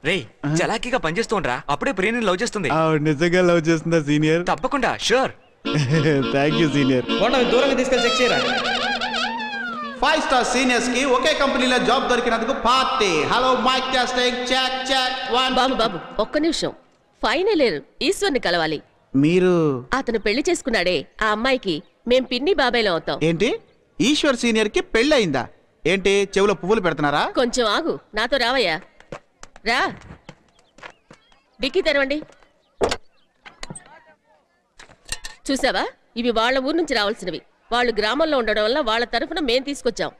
రే చలాకీగా పనిచేస్తూ ఉండరా, అప్పుడే ప్రియని లవ్ చేస్తుంది. నిజంగా లవ్ చేస్తుందా సీనియర్? తప్పకుండా, షూర్. Thank you senior. దూరంగా తీసుకెళ్ళి చెక్ చేయరా. 5 స్టార్ సీనియర్స్ కి ఒకే కంపెనీలో జాబ్ దొరికినందుకు party. Hello mike testing check check 1. బాబు బాబు ఒక్క నిమిషం. ఫైనల్ ఇయర్ ఈశ్వర్ని కలవాలి. మీరు? అతను పెళ్లి చేసుకున్నాడే ఆ అమ్మాయికి మేం పిన్ని బాబాయ్లో అవుతాం. ఏంటి ఈశ్వర్ సీనియర్ కి పెళ్ళయిందా? ఏంటి చెవులో పువ్వులు పెడుతున్నారా? కొంచెం ఆగు, నాతో రావయ్యా. రా, డిక్కీ తెరవండి. చూసావా, ఇవి వాళ్ళ ఊరు నుంచి రావాల్సినవి. వాళ్ళు గ్రామంలో ఉండడం వల్ల వాళ్ళ తరఫున మేం తీసుకొచ్చాం.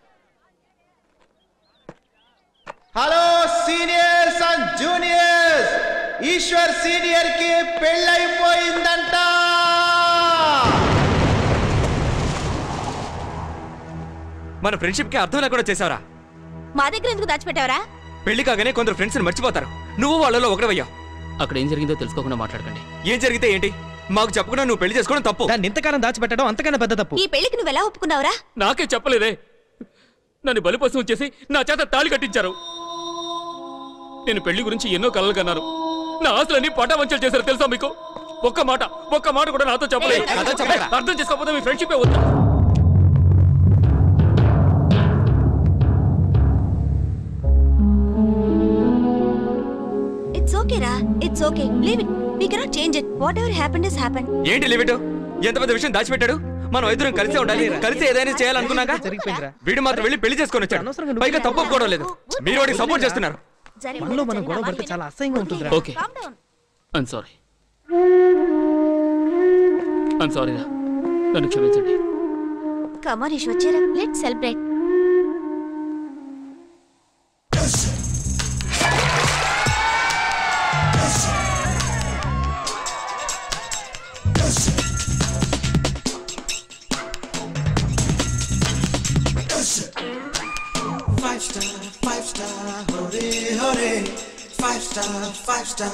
Hello seniors and juniors, Eshwar senior కి పెళ్ళైపోయిందంట. మన ఫ్రెండ్షిప్ కి అర్థం లేకుండా చేసావరా. మా దగ్గర ఎందుకు దాచిపెట్టావరా? పెళ్లి కాగానే కొందరు ఫ్రెండ్స్ మర్చిపోతారు. నువ్వు వాళ్ళలో ఒకటవయ్యా. అక్కడ ఏం జరిగిందో తెలుసుకోకుండా మాట్లాడకండి. ఏం జరిగితే ఏంటి? మాకు చెప్పకుండా నువ్వు పెళ్లి చేసుకోవడం తప్పు. దాన్ని ఇంతకాలం దాచిపెట్టడం అంతకన్నా పెద్ద తప్పు. ఈ పెళ్లికి నువ్వు ఎలా ఒప్పుకున్నావురా? నాకే చెప్పలేదే. నన్ను బలిపశువు చేసి నా చేత తాళి కట్టించారు. నేను పెళ్లి గురించి ఎన్నో కలలు కన్నాను. నా ఆశలన్నీ పటావంచలు చేశారు తెలుసా మీకు? ఒక్క మాట కూడా నాతో చెప్పలేదు. అర్థం చేసుకోకపోతే మీ ఫ్రెండ్షిప్ వద్దా? It's okay రా, it's okay. Leave it. We cannot change it. Whatever happened has happened. ఏంటి లిమిట్? ఎంత పెద్ద విషయం దాచిపెట్టాడు. మనం ఇద్దరం కలిసే ఉండాలి, కలిసి ఏదైనా చేయాలనుకున్నాగా. వీడు మాత్రం వెళ్ళి పెళ్లి చేసుకొని వచ్చాడు. పైగా తప్పు ఒప్పుకోవడం లేదు. మీరు వాడికి సపోర్ట్ చేస్తున్నారు. మనం గొడవ పడితే చాలా అసహ్యంగా ఉంటుంది. ఓకే, ఐమ్ సారీ రా, నన్ను క్షమించండి. Come on, Ishwar, cheer up. Let's celebrate. Five star, hore hore. 5 star, 5 star.